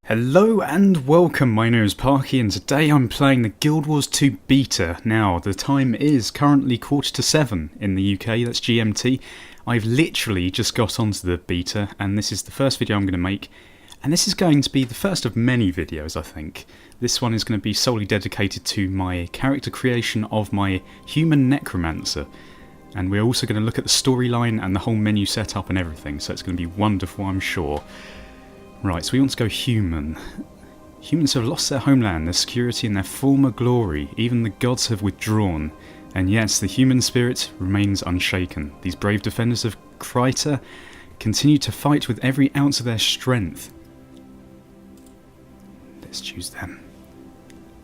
Hello and welcome, my name is Parky and today I'm playing the Guild Wars 2 beta. Now, the time is currently 7:15 in the UK, that's GMT. I've literally just got onto the beta and this is the first video I'm going to make. And this is going to be the first of many videos, I think. This one is going to be solely dedicated to my character creation of my Human Necromancer. And we're also going to look at the storyline and the whole menu setup and everything, so it's going to be wonderful, I'm sure. Right, so we want to go human. Humans have lost their homeland, their security and their former glory. Even the gods have withdrawn. And yes, the human spirit remains unshaken. These brave defenders of Kryta continue to fight with every ounce of their strength. Let's choose them.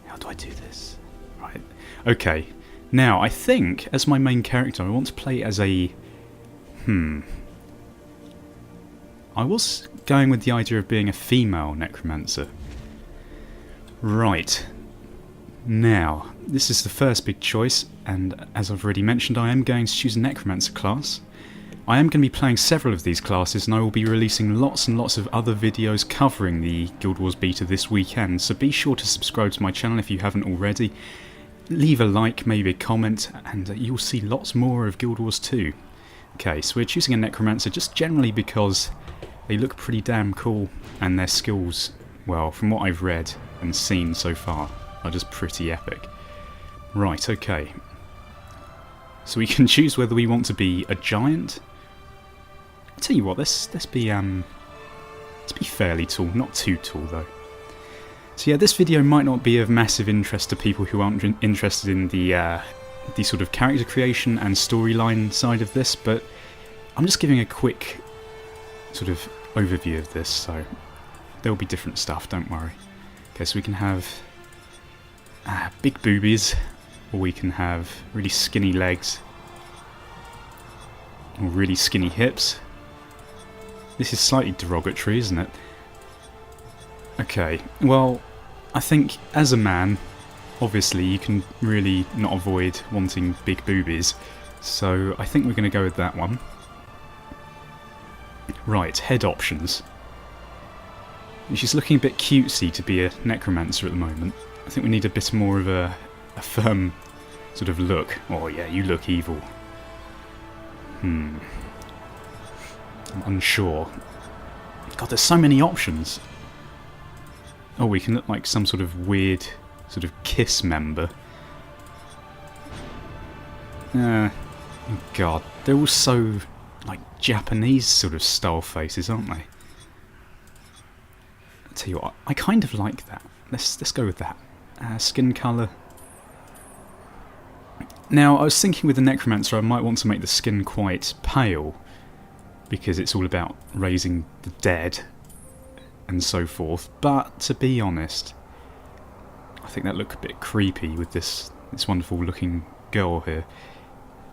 How do I do this? Right, okay. Now, I think, as my main character, I want to play as a... I was going with the idea of being a female necromancer. Right. Now, this is the first big choice, and as I've already mentioned, I am going to choose a necromancer class. I am going to be playing several of these classes, and I will be releasing lots and lots of other videos covering the Guild Wars beta this weekend, so be sure to subscribe to my channel if you haven't already. Leave a like, maybe a comment, and you'll see lots more of Guild Wars 2. Okay, so we're choosing a necromancer just generally because they look pretty damn cool, and their skills, well, from what I've read and seen so far, are just pretty epic. Right, okay. So we can choose whether we want to be a giant. I'll tell you what, let's be fairly tall, not too tall though. So yeah, this video might not be of massive interest to people who aren't interested in the sort of character creation and storyline side of this, but I'm just giving a quick sort of overview of this, so there'll be different stuff, don't worry. Okay, so we can have big boobies, or we can have really skinny legs, or really skinny hips. This is slightly derogatory, isn't it? Okay, well, I think as a man, obviously you can really not avoid wanting big boobies, so I think we're going to go with that one. Right, head options. She's looking a bit cutesy to be a necromancer at the moment. I think we need a bit more of a firm sort of look. Oh yeah, you look evil. I'm unsure. God, there's so many options. Oh, we can look like some sort of weird sort of KISS member. God, they're all so like Japanese sort of style faces, aren't they? I'll tell you what, I kind of like that. Let's go with that. Skin colour. Now, I was thinking with the necromancer I might want to make the skin quite pale, because it's all about raising the dead and so forth, but to be honest, I think that looked a bit creepy with this wonderful looking girl here.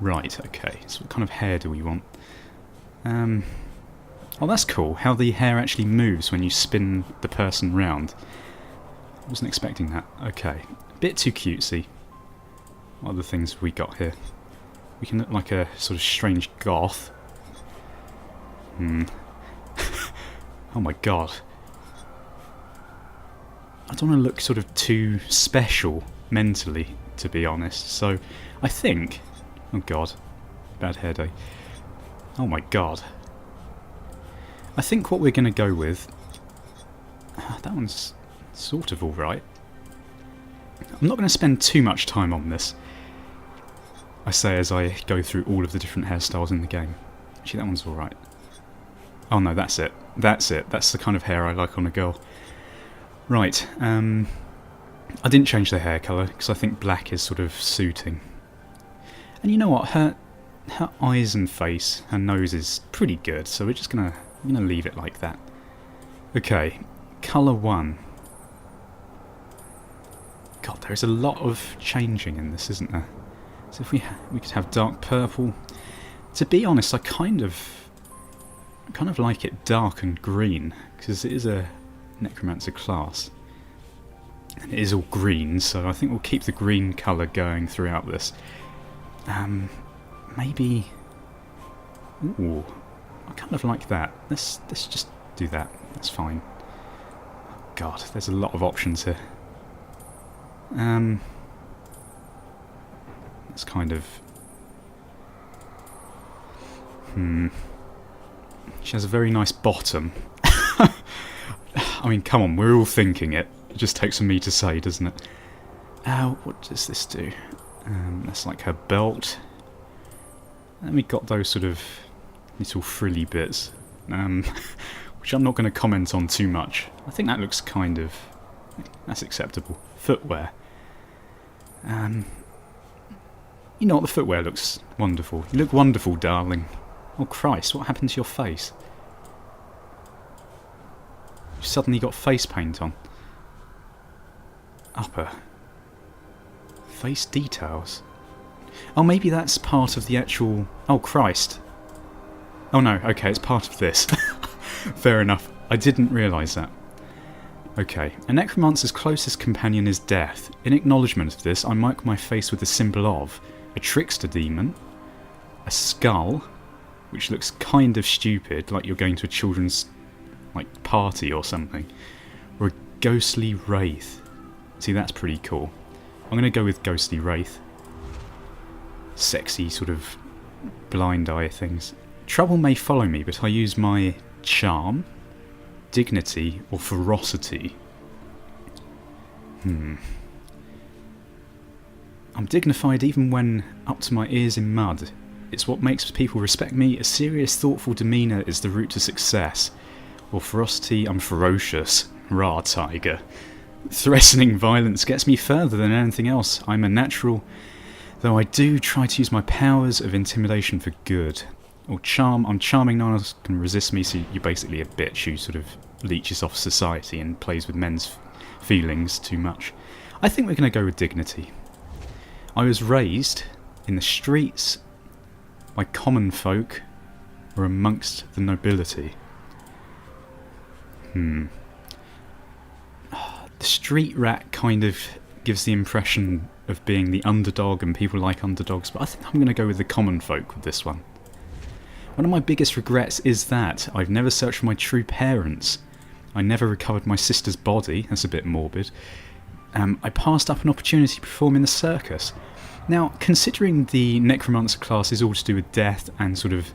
Right, okay, so what kind of hair do we want? Oh, that's cool, how the hair actually moves when you spin the person round. I wasn't expecting that. Okay, a bit too cutesy. What other things have we got here? We can look like a sort of strange goth. Oh my god. I don't want to look sort of too special mentally, to be honest, so I think... Oh god, bad hair day. Oh my god. I think what we're going to go with... that one's sort of alright. I'm not going to spend too much time on this, I say as I go through all of the different hairstyles in the game. Actually, that one's alright. Oh no, that's it. That's it. That's the kind of hair I like on a girl. Right, I didn't change the hair colour because I think black is sort of suiting. And you know what, her eyes and face, her nose is pretty good, so we're just gonna leave it like that. Okay, colour 1. God, there is a lot of changing in this, isn't there? So if we could have dark purple. To be honest, I kind of like it dark and green, because it is a necromancer class. And it is all green, so I think we'll keep the green colour going throughout this. Maybe... Ooh, I kind of like that. Let's just do that. That's fine. God, there's a lot of options here. It's kind of... She has a very nice bottom. I mean, come on, we're all thinking it. It just takes for me to say, doesn't it? What does this do? That's like her belt. And we got those sort of little frilly bits, which I'm not going to comment on too much. I think that looks kind of... that's acceptable. Footwear. You know what, the footwear looks wonderful. You look wonderful, darling. Oh Christ, what happened to your face? You suddenly got face paint on. Upper. Face details. Oh, maybe that's part of the actual... oh Christ. Oh no, okay, it's part of this. Fair enough. I didn't realise that. Okay, a necromancer's closest companion is death. In acknowledgement of this, I mark my face with the symbol of a trickster demon, a skull, which looks kind of stupid, like you're going to a children's party or something, or a ghostly wraith. See, that's pretty cool. I'm going to go with ghostly wraith. Sexy sort of blind eye things. Trouble may follow me, but I use my charm, dignity, or ferocity. I'm dignified even when up to my ears in mud. It's what makes people respect me. A serious, thoughtful demeanour is the route to success. Or ferocity, I'm ferocious. Rah, tiger. Threatening violence gets me further than anything else. I'm a natural, though I do try to use my powers of intimidation for good. Or charm, I'm charming, no one else can resist me, so you're basically a bitch who sort of leeches off society and plays with men's feelings too much. I think we're going to go with dignity. I was raised in the streets by common folk or amongst the nobility. The street rat kind of gives the impression of being the underdog, and people like underdogs, but I think I'm going to go with the common folk with this one. One of my biggest regrets is that I've never searched for my true parents. I never recovered my sister's body. That's a bit morbid. I passed up an opportunity to perform in the circus. Now, considering the necromancer class is all to do with death and sort of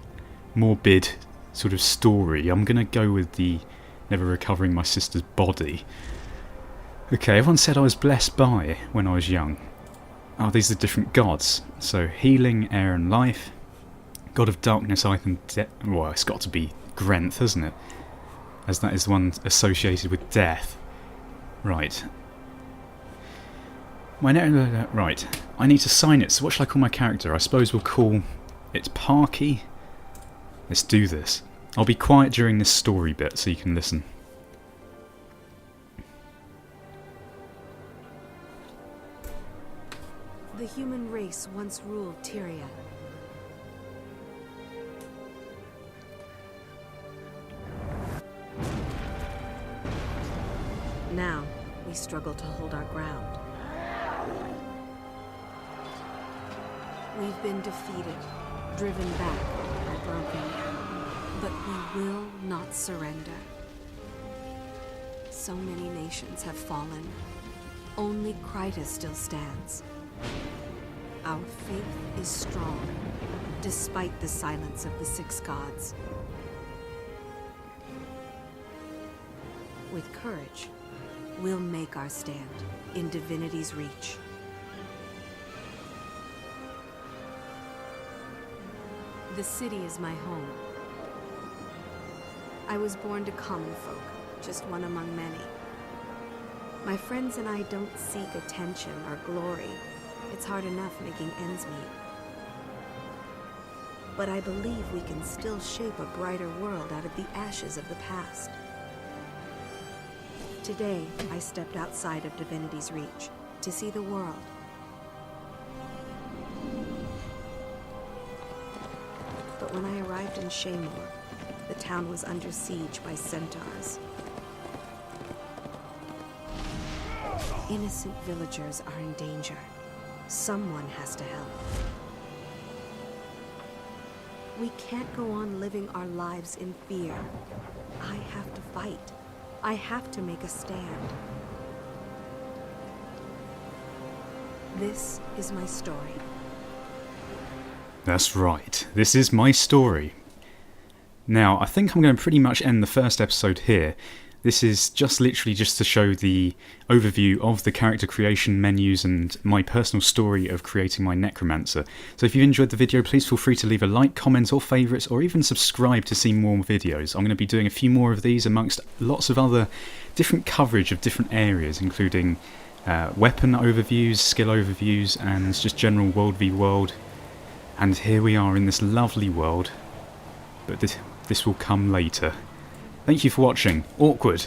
morbid sort of story, I'm going to go with the never recovering my sister's body. Okay, everyone said I was blessed by when I was young. Oh, these are different gods. So, healing, air and life. God of darkness, I can... well, it's got to be Grenth, hasn't it? As that is the one associated with death. Right. Right. I need to sign it, so what shall I call my character? I suppose we'll call it Parky. Let's do this. I'll be quiet during this story bit so you can listen. The human race once ruled Tyria. Now, we struggle to hold our ground. We've been defeated, driven back, or broken, but we will not surrender. So many nations have fallen. Only Kryta still stands. Our faith is strong, despite the silence of the six gods. With courage, we'll make our stand in divinity's reach. The city is my home. I was born to common folk, just one among many. My friends and I don't seek attention or glory. It's hard enough making ends meet. But I believe we can still shape a brighter world out of the ashes of the past. Today, I stepped outside of divinity's reach to see the world. But when I arrived in Shaymore, the town was under siege by centaurs. Innocent villagers are in danger. Someone has to help. We can't go on living our lives in fear. I have to fight. I have to make a stand. This is my story. That's right, this is my story. Now, I think I'm going to pretty much end the first episode here. This is just literally just to show the overview of the character creation menus and my personal story of creating my Necromancer. So if you enjoyed the video, please feel free to leave a like, comment or favourite, or even subscribe to see more videos. I'm going to be doing a few more of these amongst lots of other different coverage of different areas, including weapon overviews, skill overviews, and just general world v world. And here we are in this lovely world, but this will come later. Thank you for watching. Awkward.